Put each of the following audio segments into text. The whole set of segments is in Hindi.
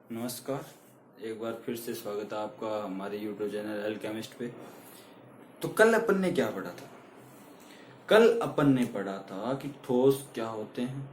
नमस्कार। एक बार फिर से स्वागत है आपका हमारे यूट्यूब चैनल अल्केमिस्ट पे। तो कल अपन ने क्या पढ़ा था? कल अपन ने पढ़ा था कि ठोस क्या होते हैं,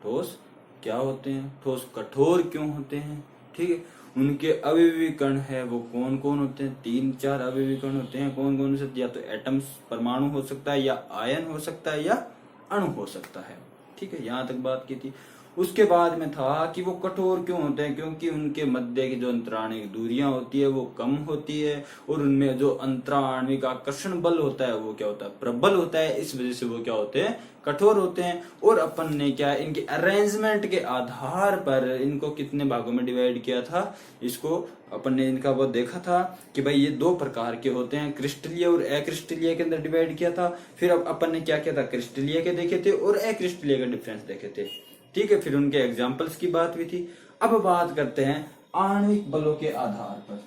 ठोस क्या होते हैं, ठोस कठोर क्यों होते हैं, ठीक है। उनके अवयवी कण है वो कौन कौन होते हैं, 3-4 अवयवी कण होते हैं। कौन कौन से? या तो एटम्स परमाणु हो सकता है, या आयन हो सकता है, या अणु हो सकता है, ठीक है। यहां तक बात की थी। उसके बाद में था कि वो कठोर क्यों होते हैं, क्योंकि उनके मध्य की जो अंतराणिक दूरियां होती है वो कम होती है, और उनमें जो अंतराणिक आकर्षण बल होता है वो क्या होता है, प्रबल होता है। इस वजह से वो क्या होते हैं, कठोर होते हैं। और अपन ने क्या, इनके अरेंजमेंट के आधार पर इनको कितने भागों में डिवाइड किया था, इसको अपन ने इनका वो देखा था कि भाई ये 2 प्रकार के होते हैं, क्रिस्टलीय और अक्रिस्टलीय के अंदर डिवाइड किया था। फिर अब अपन ने क्या किया था, क्रिस्टलीय के देखे थे और अक्रिस्टलीय का डिफरेंस देखे थे, ठीक है। फिर उनके एग्जाम्पल्स की बात भी थी। अब बात करते हैं आणविक बलों के आधार पर।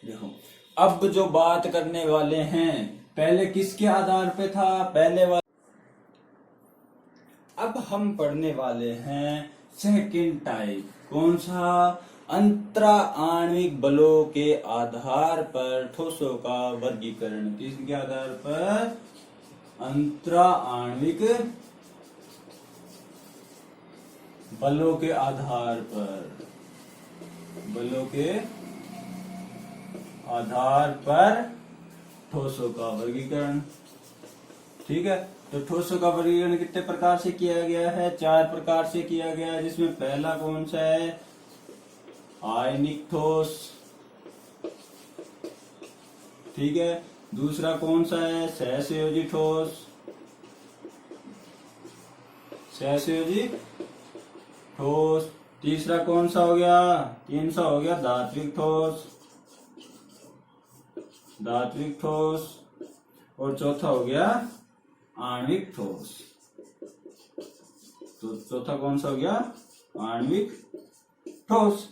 देखो, अब जो बात करने वाले हैं, पहले किसके आधार पे था, पहले वाला। अब हम पढ़ने वाले हैं सेकंड टाइप। कौन सा? अंतरा आणविक बलों के आधार पर ठोसों का वर्गीकरण। किसके आधार पर? अंतरा आणविक बलों के आधार पर, बलों के आधार पर ठोसों का वर्गीकरण, ठीक है। तो ठोसों का वर्गीकरण कितने प्रकार से किया गया है? 4 प्रकार से किया गया है, जिसमें पहला कौन सा है, आयनिक ठोस, ठीक है। दूसरा कौन सा है, सहसंयोजी ठोस, सहसंयोजी ठोस। तीसरा कौन सा हो गया, 3 हो गया, धात्विक ठोस, धात्विक ठोस। और चौथा हो गया आणविक ठोस। तो चौथा कौन सा हो गया, आणविक ठोस,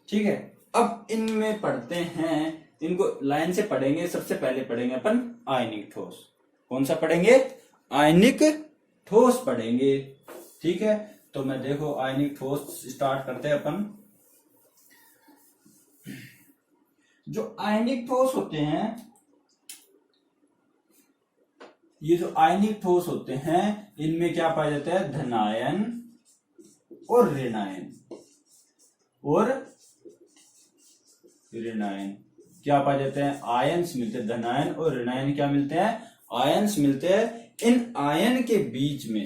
ठीक है। अब इनमें पढ़ते हैं, इनको लाइन से पढ़ेंगे। सबसे पहले पढ़ेंगे अपन आयनिक ठोस। कौन सा पढ़ेंगे? आयनिक ठोस पढ़ेंगे, ठीक है। तो मैं देखो आयनिक ठोस स्टार्ट करते हैं अपन। जो आयनिक ठोस होते हैं, ये जो आयनिक ठोस होते हैं, इनमें क्या पाया जाता है, धनायन और ऋणायन, और ऋणायन क्या पाए जाते हैं, आयन्स मिलते हैं। धनायन और ऋणायन क्या मिलते हैं, आयन्स मिलते हैं। इन आयन के बीच में,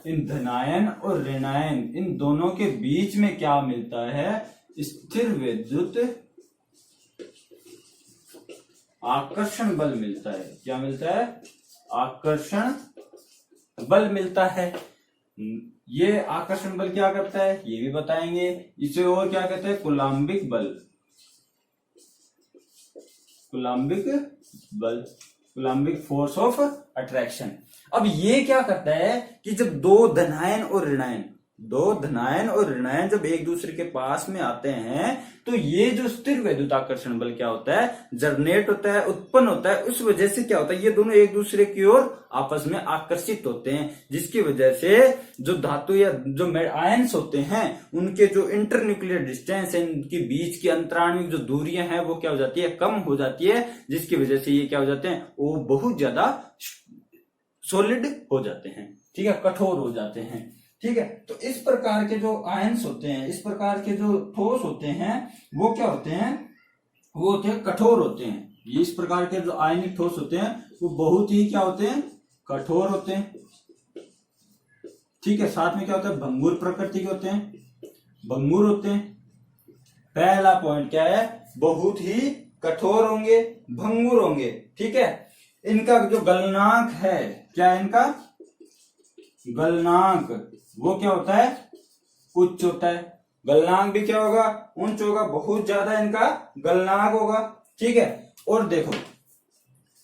इन धनायन और ऋणायन, इन दोनों के बीच में क्या मिलता है, स्थिर विद्युत आकर्षण बल मिलता है। क्या मिलता है, आकर्षण बल मिलता है। ये आकर्षण बल क्या करता है ये भी बताएंगे। इसे और क्या कहते हैं, कूलाम्बिक बल, कूलाम्बिक बल, कूलाम्बिक फोर्स ऑफ अट्रैक्शन। अब ये क्या करता है कि जब 2 धनायन और ऋणायन, 2 धनायन और ऋणायन जब एक दूसरे के पास में आते हैं, तो ये जो स्थिर वैद्युत आकर्षण बल क्या होता है, जनरेट होता है, उत्पन्न होता है। उस वजह से क्या होता है, ये दोनों एक दूसरे की ओर आपस में आकर्षित होते हैं, जिसकी वजह से जो धातु या जो आयंस होते हैं, उनके जो इंटरन्यूक्लियर डिस्टेंस है, इनके बीच की अंतराणिक जो दूरियां हैं वो क्या हो जाती है, कम हो जाती है, जिसकी वजह से ये क्या हो जाते हैं, वो बहुत ज्यादा सॉलिड हो जाते हैं, ठीक है, कठोर हो जाते हैं, ठीक है। तो इस प्रकार के जो आयंस होते हैं, इस प्रकार के जो ठोस होते हैं, वो क्या होते हैं, वो होते हैं कठोर होते हैं। ये इस प्रकार के जो आयनिक ठोस होते हैं वो बहुत ही क्या होते हैं, कठोर होते हैं, ठीक है। साथ में क्या होता है, भंगुर प्रकृति के होते हैं, भंगुर होते हैं। पहला पॉइंट क्या है, बहुत ही कठोर होंगे, भंगुर होंगे, ठीक है। इनका जो गलनांक है, क्या है इनका गलनांक, वो क्या होता है, उच्च होता है। गलनांक भी क्या होगा, उच्च होगा, बहुत ज्यादा इनका गलनांक होगा, ठीक है। और देखो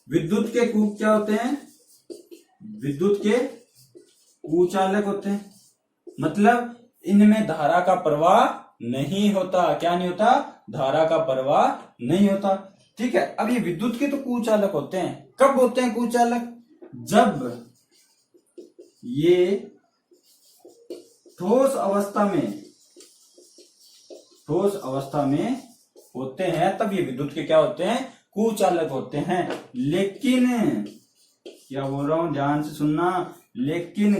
विद्युत के कूप क्या होते हैं, विद्युत के कुचालक होते हैं, मतलब इनमें धारा का प्रवाह नहीं होता। क्या नहीं होता, धारा का प्रवाह नहीं होता, ठीक है। अब ये विद्युत के तो कुचालक होते हैं, कब होते हैं कुचालक, जब ये ठोस अवस्था में ठोस अवस्था में होते हैं तब ये विद्युत के क्या होते हैं, कुचालक होते हैं। लेकिन क्या बोल रहा हूं, ध्यान से सुनना, लेकिन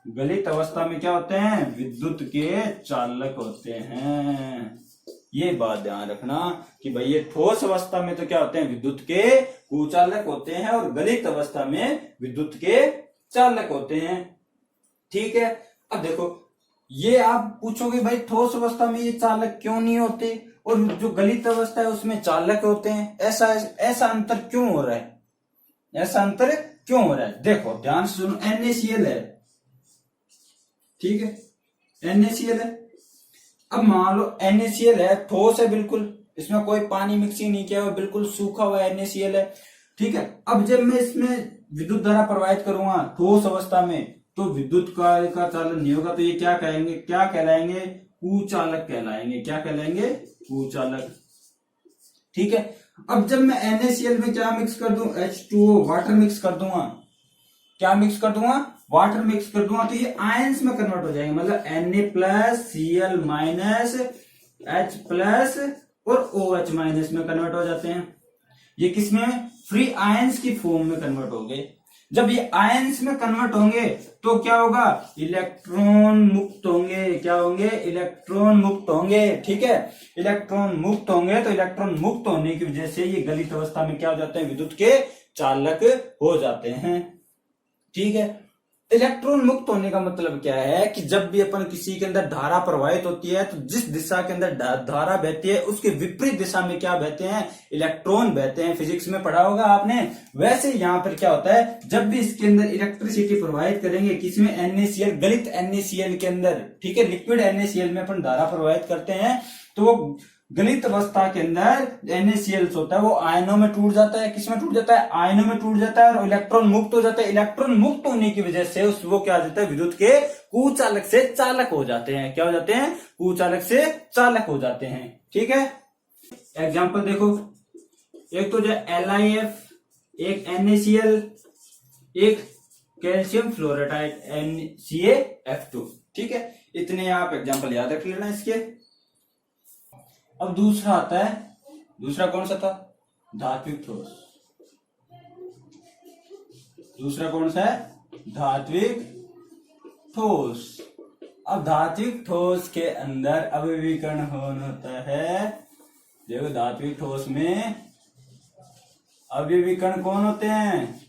गलित अवस्था में क्या होते हैं, विद्युत के चालक होते हैं। ये बात ध्यान रखना कि भाई ये ठोस अवस्था में तो क्या होते हैं, विद्युत के कुचालक होते हैं और गलित अवस्था में विद्युत के चालक होते हैं। ठीक है, अब देखो ये आप पूछोगे भाई ठोस अवस्था में ये चालक क्यों नहीं होते और जो गलित अवस्था है उसमें चालक होते हैं, ऐसा अंतर क्यों हो रहा है, ऐसा अंतर क्यों हो रहा है। देखो ध्यान से सुनो, NaCl है, ठीक है, NaCl है। अब मान लो NaCl है, ठोस है बिल्कुल, इसमें कोई पानी मिक्सिंग नहीं किया हुआ, बिल्कुल सूखा हुआ NaCl है, ठीक है। अब जब मैं इसमें विद्युत धारा प्रवाहित करूंगा ठोस अवस्था में तो विद्युत का चालन नहीं होगा, तो ये क्या कहलाएंगे, कुचालक कहलाएंगे। क्या कहलाएंगे, कुचालक। ठीक है, अब जब मैं NaCl में क्या मिक्स कर दूं, H2O, वाटर मिक्स कर दूंगा, क्या मिक्स कर दूंगा, वाटर मिक्स कर दूंगा, तो ये आयंस में कन्वर्ट हो जाएंगे, मतलब Na+Cl- H+ और OH- में कन्वर्ट हो जाते हैं। ये किसमें, फ्री आयंस की फॉर्म में कन्वर्ट होंगे। जब ये आयंस में कन्वर्ट होंगे तो क्या होगा, इलेक्ट्रॉन मुक्त होंगे। क्या होंगे, इलेक्ट्रॉन मुक्त होंगे। ठीक है, इलेक्ट्रॉन मुक्त होंगे, तो इलेक्ट्रॉन मुक्त होने की वजह से ये गलित अवस्था में क्या हो जाते हैं, विद्युत के चालक हो जाते हैं। ठीक है, इलेक्ट्रॉन मुक्त होने का मतलब क्या है कि जब भी अपन किसी के अंदर धारा प्रवाहित होती है तो जिस दिशा के अंदर धारा बहती है उसके विपरीत दिशा में क्या बहते हैं, इलेक्ट्रॉन बहते हैं। फिजिक्स में पढ़ा होगा आपने। वैसे यहां पर क्या होता है, जब भी इसके अंदर इलेक्ट्रिसिटी प्रवाहित करेंगे, किसमें, NaCl, गलित NaCl के अंदर, ठीक है, लिक्विड NaCl में अपन धारा प्रवाहित करते हैं तो वो गलित अवस्था के अंदर NaCl होता है वो आयनों में टूट जाता है। किसमें टूट जाता है, आयनों में टूट जाता है और इलेक्ट्रॉन मुक्त हो जाता है। इलेक्ट्रॉन मुक्त होने की वजह से वो क्या हो जाता है, विद्युत के कुचालक से चालक हो जाते हैं। क्या हो जाते हैं, कुचालक से चालक हो जाते हैं। ठीक है, एग्जाम्पल देखो, एक तो जो LiF, एक NaCl, एक कैल्शियम फ्लोराइड NaCl2। ठीक है, इतने आप एग्जाम्पल याद रख लेना इसके। अब दूसरा आता है, दूसरा कौन सा था, धात्विक ठोस। दूसरा कौन सा है, धात्विक ठोस। अब धात्विक ठोस के अंदर अवयवीकरण होता है। देखो धात्विक ठोस में अवयवीकरण कौन होते हैं,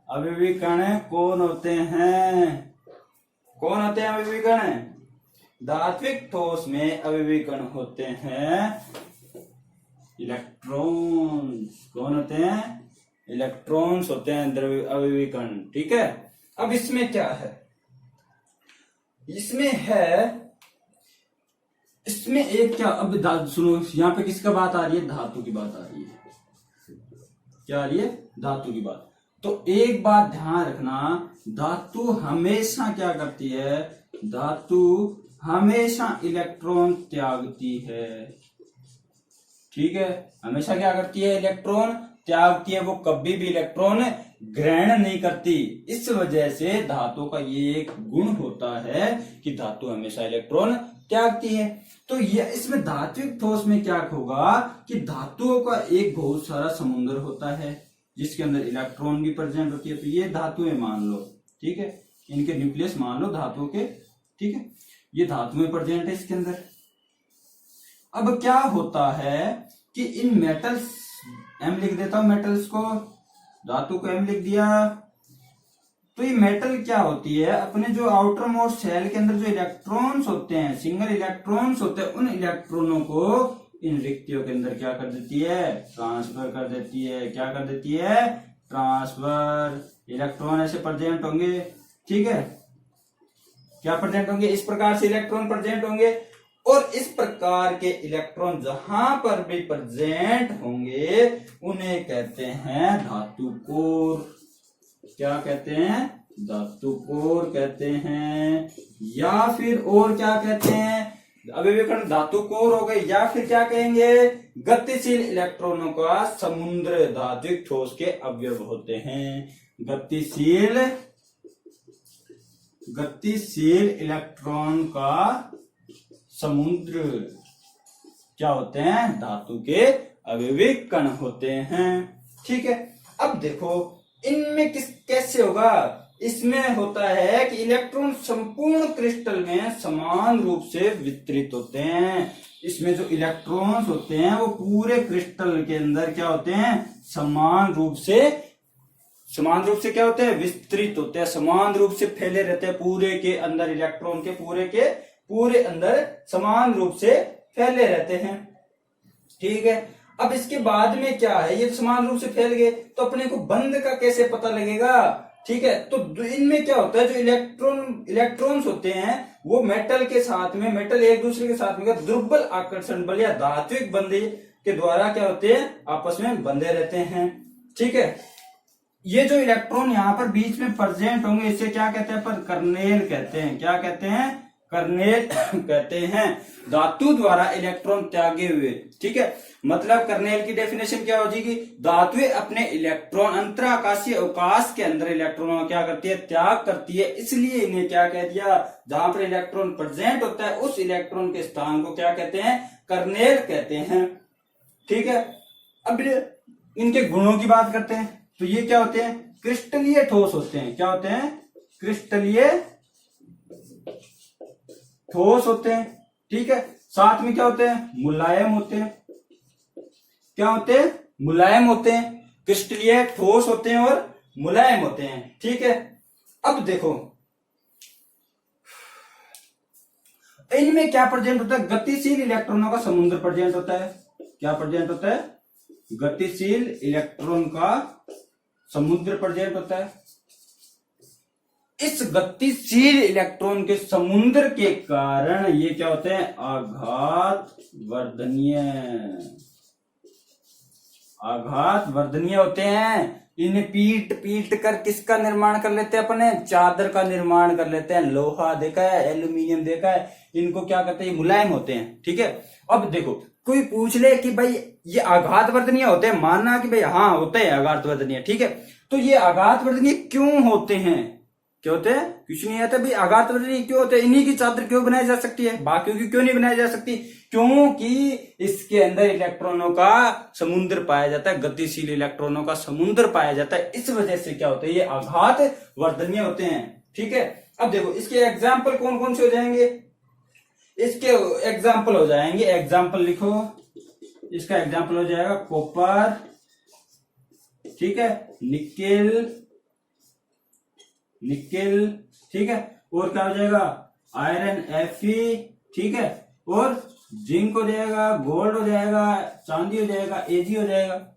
अवयवीकरण कौन होते हैं, कौन होते हैं अवयवीकरण, धात्विक ठोस में अवयवीकरण होते हैं इलेक्ट्रॉन्स। कौन होते हैं, इलेक्ट्रॉन्स होते हैं अवयवीकरण। ठीक है, अब इसमें क्या है, इसमें एक क्या, अब सुनो, यहां पे किसका बात आ रही है, धातु की बात आ रही है। क्या आ रही है, धातु की बात। तो एक बात ध्यान रखना, धातु हमेशा क्या करती है, धातु हमेशा इलेक्ट्रॉन त्यागती है। ठीक है, हमेशा क्या करती है, इलेक्ट्रॉन त्यागती है, वो कभी भी इलेक्ट्रॉन ग्रहण नहीं करती। इस वजह से धातु का ये एक गुण होता है कि धातु हमेशा इलेक्ट्रॉन त्यागती है। तो ये इसमें धात्विक ठोस में क्या होगा कि धातुओं का एक बहुत सारा समुद्र होता है जिसके अंदर इलेक्ट्रॉन भी प्रेजेंट होती है। तो ये धातुएं मान लो, ठीक है, इनके न्यूक्लियस मान लो धातुओं के। ठीक है, ये धातुएं प्रेजेंट है इसके अंदर। अब क्या होता है कि इन मेटल्स, M लिख देता हूं मेटल्स को, धातु को M लिख दिया। तो ये मेटल क्या होती है, अपने जो आउटर मोस्ट सेल के अंदर जो इलेक्ट्रॉन्स होते हैं, सिंगल इलेक्ट्रॉन्स होते हैं, उन इलेक्ट्रॉनों को इन रिक्तियों के अंदर क्या कर देती है, ट्रांसफर कर देती है। क्या कर देती है, ट्रांसफर। इलेक्ट्रॉन ऐसे प्रेजेंट होंगे, ठीक है, क्या प्रेजेंट होंगे, इस प्रकार से इलेक्ट्रॉन प्रेजेंट होंगे। और इस प्रकार के इलेक्ट्रॉन जहां पर भी प्रेजेंट होंगे उन्हें कहते हैं धातु कोर। क्या कहते हैं, धातु कोर कहते हैं, या फिर और क्या कहते हैं, अवयवीकरण धातु कोर हो गए, या फिर क्या कहेंगे, गतिशील इलेक्ट्रॉनों का समुद्र धात्विक ठोस के अवयव होते हैं। गतिशील गतिशील इलेक्ट्रॉन का समुद्र क्या होते हैं? धातु के अवयवी कण होते हैं। ठीक है, अब देखो इनमें कैसे होगा? इसमें होता है कि इलेक्ट्रॉन संपूर्ण क्रिस्टल में समान रूप से वितरित होते हैं। इसमें जो इलेक्ट्रॉन्स होते हैं वो पूरे क्रिस्टल के अंदर क्या होते हैं? समान रूप से क्या होते हैं? विस्तृत होते हैं, समान रूप से फैले रहते हैं पूरे के अंदर। इलेक्ट्रॉन के पूरे अंदर समान रूप से फैले रहते हैं। ठीक है, अब इसके बाद में क्या है? ये समान रूप से फैल गए तो अपने को बंध का कैसे पता लगेगा? ठीक है, तो इनमें क्या होता है? जो इलेक्ट्रॉन्स होते हैं वो मेटल एक दूसरे के साथ में दुर्बल आकर्षण बल या धात्विक बंध के द्वारा क्या होते हैं? आपस में बंधे रहते हैं। ठीक है, ये जो इलेक्ट्रॉन यहाँ पर बीच में प्रेजेंट होंगे इसे क्या कहते हैं? पर कर्नेल कहते हैं। क्या कहते हैं? कर्नेल कहते हैं। धातु द्वारा इलेक्ट्रॉन त्यागे हुए। ठीक है, मतलब कर्नेल की डेफिनेशन क्या हो जाएगी? धातुएं अपने इलेक्ट्रॉन अंतराकाशीय अवकाश के अंदर इलेक्ट्रॉनों का क्या करती है? त्याग करती है। इसलिए इन्हें क्या कह दिया? जहां पर इलेक्ट्रॉन प्रेजेंट होता है उस इलेक्ट्रॉन के स्थान को क्या कहते हैं? कर्नेल कहते हैं। ठीक है, अब इनके गुणों की बात करते हैं। तो ये क्या होते हैं? क्रिस्टलीय ठोस होते हैं। क्या होते हैं? क्रिस्टलीय ठोस होते हैं। ठीक है, साथ में क्या होते हैं? मुलायम होते हैं। क्या होते हैं? मुलायम होते हैं। क्रिस्टलीय ठोस होते हैं और मुलायम होते हैं। ठीक है, अब देखो इनमें क्या प्रेजेंट होता है? गतिशील इलेक्ट्रॉनों का समुद्र प्रेजेंट होता है। क्या प्रेजेंट होता है? गतिशील इलेक्ट्रॉन का समुद्र प्रेजेंट होता है। इस गतिशील इलेक्ट्रॉन के समुद्र के कारण ये क्या होते हैं? आघात वर्धनीय होते हैं। इन्हें पीट कर किसका निर्माण कर लेते हैं? अपने चादर का निर्माण कर लेते हैं। लोहा देखा है, एल्यूमिनियम देखा है, इनको क्या कहते हैं? मुलायम होते हैं। ठीक है, अब देखो कोई पूछ ले कि भाई ये आघात वर्धनीय होते हैं, मानना कि भाई हाँ होते हैं आघात वर्धनीय। ठीक है, तो ये आघात वर्धनीय क्यों होते हैं? क्या होते हैं? कुछ नहीं आता भाई, आघात वर्धनीय क्यों होते हैं? इन्हीं की चादर क्यों बनाई जा सकती है, बाकियों की क्यों नहीं बनाई जा सकती? क्योंकि इसके अंदर इलेक्ट्रॉनों का समुद्र पाया जाता है, गतिशील इलेक्ट्रॉनों का समुद्र पाया जाता है। इस वजह से क्या होता है? ये आघात वर्धनीय होते हैं। ठीक है, अब देखो इसके एग्जाम्पल कौन कौन से हो जाएंगे? इसके एग्जाम्पल हो जाएंगे, एग्जाम्पल लिखो। इसका एग्जाम्पल हो जाएगा कॉपर, ठीक है, निकेल, ठीक है, और क्या हो जाएगा? आयरन Fe, ठीक है, और जिंक हो जाएगा, गोल्ड हो जाएगा, चांदी हो जाएगा, Ag हो जाएगा।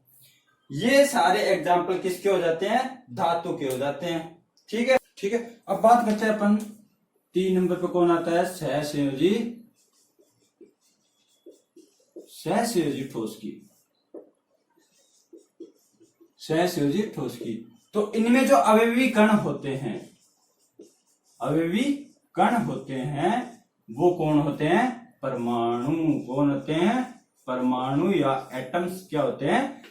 ये सारे एग्जाम्पल किसके हो जाते हैं? धातु के हो जाते हैं। ठीक है, ठीक है, अब बात करते हैं अपन 3 नंबर पे कौन आता है? सहसंयोजी ठोस की। तो इनमें जो अवयवी कण होते हैं वो कौन होते हैं? परमाणु। कौन होते हैं? परमाणु या एटम्स क्या होते हैं?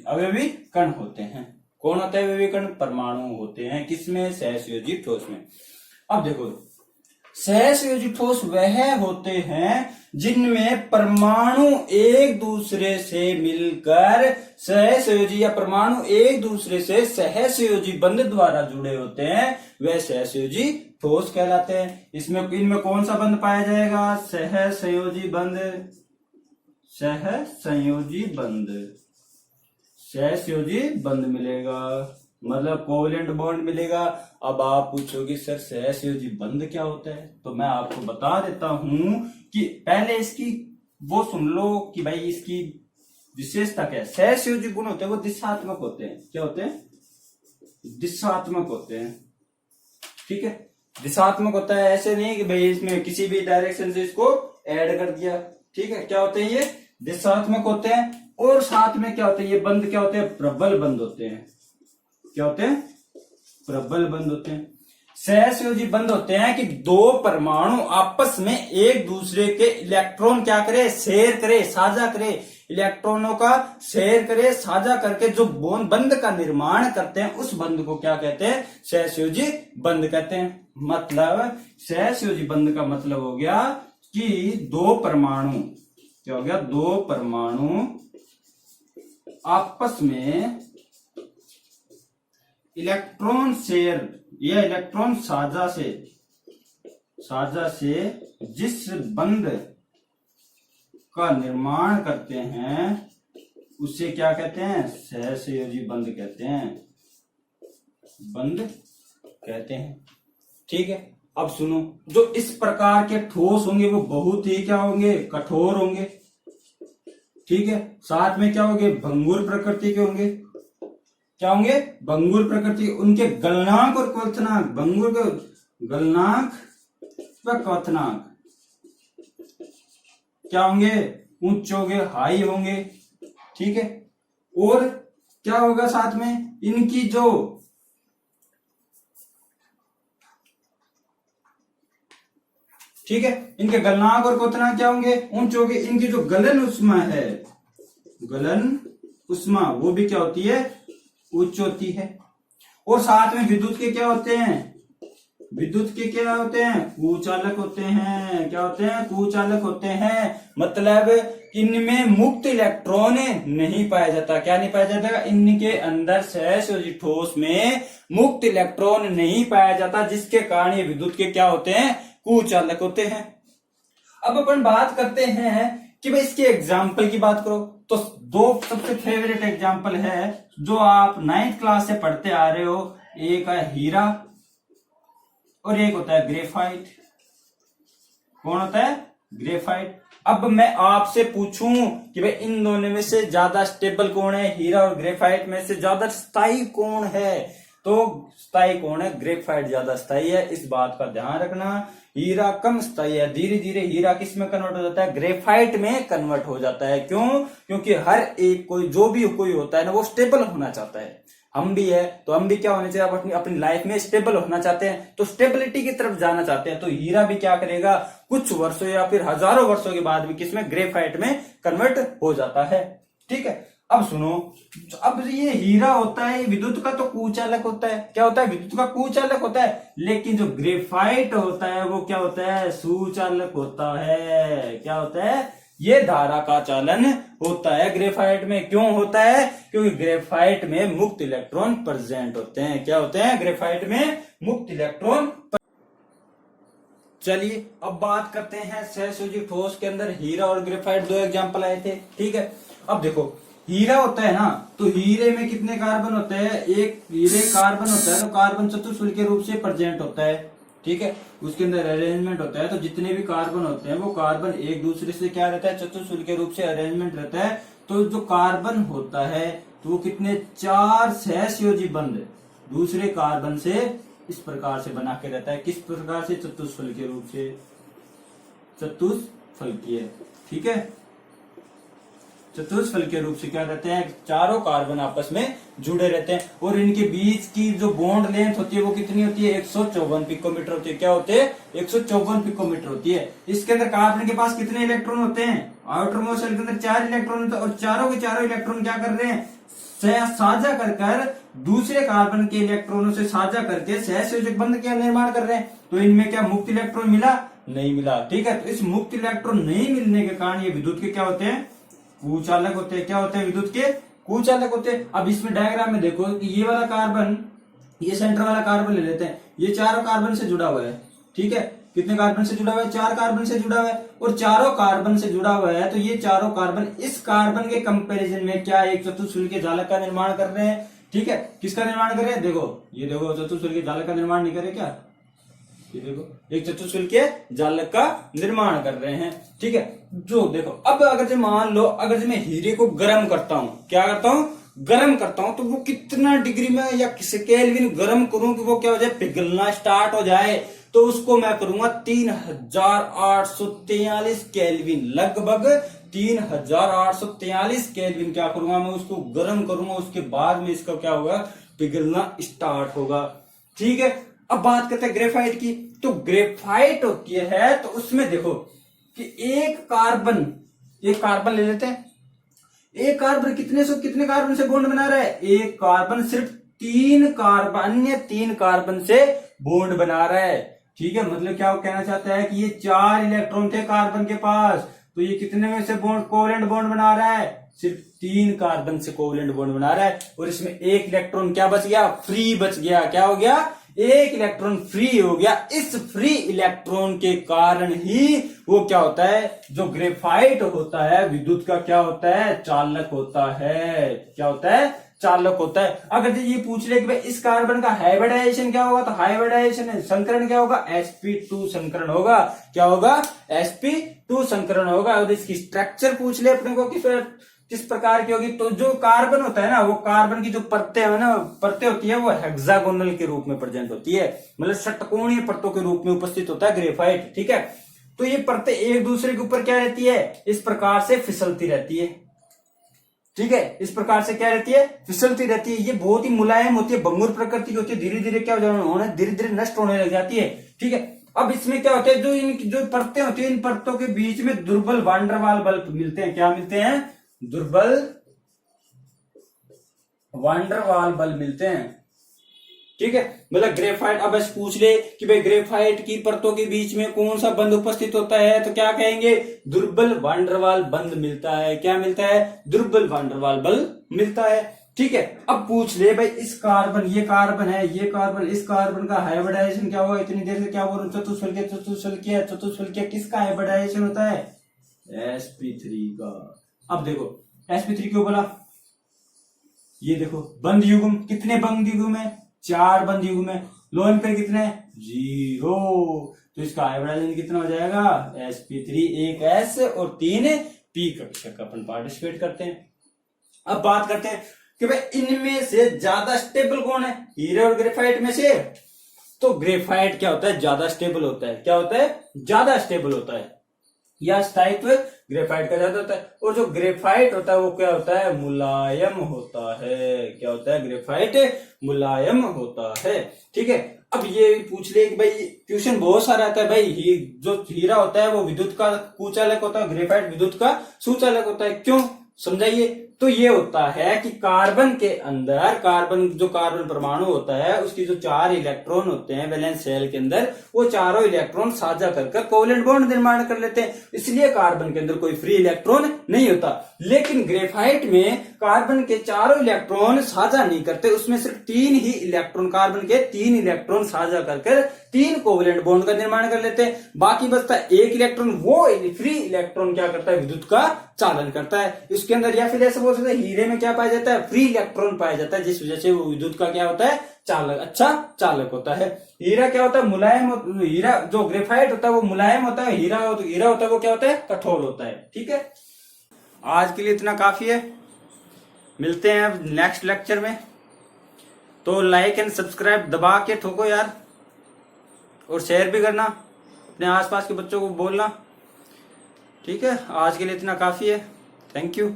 अवयवी कण होते हैं। कौन होता है अवयवी कण? परमाणु होते हैं। किसमें? सहसंयोजी ठोस में। अब देखो सहसंयोजी ठोस वह होते हैं जिनमें परमाणु एक दूसरे से मिलकर सहसंयोजी या परमाणु एक दूसरे से सहसंयोजी बंध द्वारा जुड़े होते हैं, वह सहसंयोजी ठोस कहलाते हैं। इनमें कौन सा बंध पाया जाएगा? सहसंयोजी बंध मिलेगा, मतलब कोवलेंट बॉन्ड मिलेगा। अब आप पूछोगे सर सहसंयोजी बंध क्या होता है? तो मैं आपको बता देता हूं कि पहले इसकी वो सुन लो कि भाई इसकी विशेषता क्या है। सहसंयोजी गुण होते हैं वो दिशात्मक होते हैं। क्या होते हैं? दिशात्मक होते हैं। ठीक है, दिशात्मक होता है, ऐसे नहीं कि भाई इसमें किसी भी डायरेक्शन से इसको ऐड कर दिया। ठीक है, क्या होते हैं? ये दिशात्मक होते हैं। और साथ में क्या होते हैं? ये बंध क्या होते हैं? प्रबल बंध होते हैं। क्या होते हैं? प्रबल बंध होते हैं। सहसंयोजी बंध होते हैं कि दो परमाणु आपस में एक दूसरे के इलेक्ट्रॉन क्या करे? शेयर करे, साझा करे। इलेक्ट्रॉनों का शेयर करे, साझा करके जो बंध का निर्माण करते हैं उस बंध को क्या कहते हैं? सहसंयोजी बंध कहते हैं। मतलब सहसंयोजी बंध का मतलब हो गया कि दो परमाणु, क्या हो गया? दो परमाणु आपस में इलेक्ट्रॉन शेयर या इलेक्ट्रॉन साझा से जिस बंध का निर्माण करते हैं उसे क्या कहते हैं? सहसंयोजी बंध कहते हैं, बंध कहते हैं। ठीक है, अब सुनो, जो इस प्रकार के ठोस होंगे वो बहुत ही क्या होंगे? कठोर होंगे। ठीक है, साथ में क्या होंगे? भंगुर प्रकृति के होंगे। क्या होंगे? भंगुर प्रकृति। उनके गलनांक और क्वथनांक, भंगुर के गलनांक व क्वथनांक क्या होंगे? उच्च होंगे, हाई होंगे। ठीक है, और क्या होगा साथ में? इनकी जो ठीक है, इनके गलनांक और क्वथनांक क्या होंगे? उच्च होंगे। इनकी जो गलन उष्मा है, गलन उष्मा, वो भी क्या होती है? उच्च होती है। और साथ में विद्युत के क्या होते हैं? विद्युत के क्या होते हैं? कुचालक होते हैं। क्या होते हैं? कुचालक होते हैं। मतलब इनमें मुक्त इलेक्ट्रॉन नहीं पाया जाता। क्या नहीं पाया जाता? इनके अंदर सहसंयोजी ठोस में मुक्त इलेक्ट्रॉन नहीं पाया जाता, जिसके कारण ये विद्युत के क्या होते हैं? कुचालक होते हैं। अब अपन बात करते हैं कि भाई इसके एग्जाम्पल की बात करो तो दो सबसे फेवरेट एग्जाम्पल है जो आप 9th क्लास से पढ़ते आ रहे हो। एक है हीरा और एक होता है ग्रेफाइट। कौन होता है? ग्रेफाइट। अब मैं आपसे पूछूं कि भाई इन दोनों में से ज्यादा स्टेबल कौन है? हीरा और ग्रेफाइट में से ज्यादा स्थायी कौन है? तो स्थायी कौन है? ग्रेफाइट ज्यादा स्थायी है। इस बात का ध्यान रखना। हीरा कम स्थायी है। धीरे धीरे हीरा किस में कन्वर्ट हो जाता है? ग्रेफाइट में कन्वर्ट हो जाता है। क्यों? क्योंकि हर एक कोई जो भी कोई होता है ना, वो स्टेबल होना चाहता है। हम भी है तो हम भी क्या होने चाहिए? अपनी अपनी लाइफ में स्टेबल होना चाहते हैं, तो स्टेबिलिटी की तरफ जाना चाहते हैं। तो हीरा भी क्या करेगा? कुछ वर्षों या फिर हजारों वर्षों के बाद भी किसमें? ग्रेफाइट में कन्वर्ट हो जाता है। ठीक है, अब सुनो, अब ये हीरा होता है विद्युत का तो कुचालक होता है। क्या होता है? विद्युत का कुचालक होता है। लेकिन जो ग्रेफाइट होता है वो क्या होता है? सुचालक होता है। क्या होता है? ये धारा का चालन होता है ग्रेफाइट में। क्यों होता है? क्योंकि ग्रेफाइट में मुक्त इलेक्ट्रॉन प्रेजेंट होते हैं। क्या होते हैं? ग्रेफाइट में मुक्त इलेक्ट्रॉन। चलिए अब बात करते हैं सहसंयोजी ठोस के अंदर हीरा और ग्रेफाइट, दो एग्जांपल आए थे। ठीक है, अब देखो हीरा होता है ना, तो हीरे में कितने कार्बन होते हैं? एक हीरे कार्बन होता है तो कार्बन चतुष्फलक के रूप से प्रेजेंट होता है। ठीक है, उसके अंदर अरेंजमेंट होता है, तो जितने भी कार्बन होते हैं वो कार्बन एक दूसरे से क्या रहता है? चतुष्फलक के रूप से अरेंजमेंट रहता है। तो जो कार्बन होता है तो वो कितने? 4 सहसंयोजी बंध दूसरे कार्बन से इस प्रकार से बना के रहता है। किस प्रकार से? चतुष्फलक के रूप से, चतुष्फलकीय। ठीक है, चतुष्फलक के रूप से क्या रहते हैं? चारों कार्बन आपस में जुड़े रहते हैं और इनके बीच की जो बॉन्ड लेंथ होती है वो कितनी होती है? 154 पिकोमीटर होती है। क्या होते हैं? 154 पिकोमीटर होती है। इसके अंदर कार्बन के पास कितने इलेक्ट्रॉन होते हैं? आउटर मोस्ट शेल के अंदर 4 इलेक्ट्रॉन होते हैं और चारों के चारों इलेक्ट्रॉन क्या कर रहे हैं? साझा कर दूसरे कार्बन के इलेक्ट्रॉनों से साझा करके सहसंयोजक बंध का निर्माण कर रहे हैं। तो इनमें क्या मुक्त इलेक्ट्रॉन मिला? नहीं मिला। ठीक है, तो इस मुक्त इलेक्ट्रॉन नहीं मिलने के कारण ये विद्युत के क्या होते हैं? कुचालक होते हैं। क्या होते हैं? विद्युत के कुचालक होते हैं। अब इसमें डायग्राम में देखो कि ये वाला कार्बन, ये सेंटर वाला कार्बन ले लेते हैं, ये चारों कार्बन से जुड़ा हुआ है। ठीक है, कितने कार्बन से जुड़ा हुआ है? 4 कार्बन से जुड़ा हुआ है और चारों कार्बन से जुड़ा हुआ है। तो ये चारों कार्बन इस कार्बन के कंपैरिजन में क्या एक चतुष्फलकीय जालक का निर्माण कर रहे हैं। ठीक है, किसका निर्माण कर रहे हैं? देखो ये देखो, चतुष्फलकीय जालक का निर्माण नहीं कर रहे क्या? ये देखो एक चतुष्फलकीय जालक का निर्माण कर रहे हैं। ठीक है, जो देखो अब अगर जो मान लो अगर मैं हीरे को गर्म करता हूं, क्या करता हूं? गर्म करता हूं, तो वो कितना डिग्री में या किस केल्विन गर्म करूं कि वो क्या हो जाए? पिघलना स्टार्ट हो जाए। तो उसको मैं करूंगा 3843 केल्विन, लगभग 3843 केल्विन क्या करूंगा मैं? उसको गर्म करूंगा। उसके बाद में इसका क्या होगा? पिघलना स्टार्ट होगा। ठीक है, अब बात करते हैं ग्रेफाइट की। तो ग्रेफाइट होती है तो उसमें देखो कि एक कार्बन ले लेते हैं, एक कार्बन कितने कार्बन से बॉन्ड बना रहा है? एक कार्बन सिर्फ 3 कार्बन से बॉन्ड बना रहा है। ठीक है, मतलब क्या वो कहना चाहता है कि ये 4 इलेक्ट्रॉन थे कार्बन के पास, तो ये कितने में से बॉन्ड कोवेलेंट बॉन्ड बना रहा है? सिर्फ 3 कार्बन से कोवेलेंट बॉन्ड बना रहा है। और इसमें एक इलेक्ट्रॉन क्या बच गया? फ्री बच गया। क्या हो गया? एक इलेक्ट्रॉन फ्री हो गया। इस फ्री इलेक्ट्रॉन के कारण ही वो क्या होता है, जो ग्रेफाइट होता है विद्युत का क्या होता है? चालक होता है। क्या होता है? चालक होता है। अगर ये पूछ ले कि भाई इस कार्बन का हाइब्रिडाइजेशन क्या होगा, तो हाइब्रिडाइजेशन संकरण क्या होगा? sp2 संकरण होगा। क्या होगा? sp2 संकरण होगा। और इसकी स्ट्रक्चर पूछ ले अपने को किस प्रकार की होगी, तो जो कार्बन होता है ना, वो कार्बन की जो परतें है ना, परतें होती है, वो हेक्सागोनल के रूप में प्रेजेंट होती है, मतलब षटकोणीय परतों के रूप में उपस्थित होता है ग्रेफाइट। ठीक है, तो ये परतें एक दूसरे के ऊपर क्या रहती है? इस प्रकार से फिसलती रहती है। ठीक है, इस प्रकार से क्या रहती है? फिसलती रहती है। ये बहुत ही मुलायम होती है, भंगुर प्रकृति की होती है, धीरे धीरे क्या होने, धीरे धीरे नष्ट होने लग जाती है। ठीक है, अब इसमें क्या होता है, जो इनकी जो परतें होती है, इन परतों के बीच में दुर्बल वांडरवाल बल मिलते हैं। क्या मिलते हैं? दुर्बल वांडरवाल बल मिलते हैं। ठीक है, मतलब ग्रेफाइट, अब ऐसे पूछ ले कि भाई ग्रेफाइट की परतों के बीच में कौन सा बंध उपस्थित होता है, तो क्या कहेंगे? दुर्बल वांडरवाल बंध मिलता है। क्या मिलता है? दुर्बल वांडरवाल बल मिलता है। ठीक है, अब पूछ ले भाई इस कार्बन, ये कार्बन है, ये कार्बन, इस कार्बन का हाइब्रिडाइजेशन क्या होगा? इतनी देर से क्या बोल रहा हूं? चतुष्फलकीय किसका हाइब्रिडाइजेशन होता है? sp3 का। अब देखो sp3 क्यों बोला? ये देखो बंध युग्म, कितने बंध युग्म है? 4 बंध युग्म है। लोन पे कितने? 0। तो इसका हाइब्रिडाइजेशन कितना हो जाएगा? sp3 एक s और 3 p कक्षक अपन पार्टिसिपेट करते हैं। अब बात करते हैं कि भाई इनमें से ज्यादा स्टेबल कौन है, हीरे और ग्रेफाइट में से? तो ग्रेफाइट क्या होता है? ज्यादा स्टेबल होता है। क्या होता है? ज्यादा स्टेबल होता है, या स्थायित्व ग्रेफाइट का ज्यादा होता है। और जो ग्रेफाइट होता है वो क्या होता है? मुलायम होता है। क्या होता है? ग्रेफाइट मुलायम होता है। ठीक है, अब ये पूछ ले कि भाई क्वेश्चन बहुत सारा आता है भाई, जो हीरा होता है वो विद्युत का कुचालक होता है, ग्रेफाइट विद्युत का सुचालक होता है। क्यों? समझाइए। तो ये होता है कि कार्बन के अंदर, कार्बन परमाणु होता है, उसकी जो 4 इलेक्ट्रॉन होते हैं वैलेंस शेल के अंदर, वो चारों इलेक्ट्रॉन साझा कर कोवेलेंट बॉन्ड निर्माण कर लेते हैं। इसलिए कार्बन के अंदर कोई फ्री इलेक्ट्रॉन नहीं होता। लेकिन ग्रेफाइट में कार्बन के चारों इलेक्ट्रॉन साझा नहीं करते, उसमें सिर्फ 3 ही इलेक्ट्रॉन, कार्बन के 3 इलेक्ट्रॉन साझा कर 3 कोवेलेंट बॉन्ड का निर्माण कर लेते हैं। बाकी बचता 1 इलेक्ट्रॉन, वो फ्री इलेक्ट्रॉन क्या करता है? विद्युत का चालन करता है इसके अंदर। या फिर ऐसे बोल सकते हैं हीरे में क्या पाया जाता है? फ्री इलेक्ट्रॉन पाया जाता है, जिस वजह से वो विद्युत का क्या होता है? चालक, अच्छा चालक होता है। हीरा क्या होता है? मुलायम। हीरा जो ग्रेफाइट होता है वो मुलायम होता है, हीरा होता है वो क्या होता है? कठोर होता है। ठीक है, आज के लिए इतना काफी है, मिलते हैं अब नेक्स्ट लेक्चर में। तो लाइक एंड सब्सक्राइब दबा के ठोको यार, और शेयर भी करना, अपने आसपास के बच्चों को बोलना। ठीक है, आज के लिए इतना काफी है। Thank you.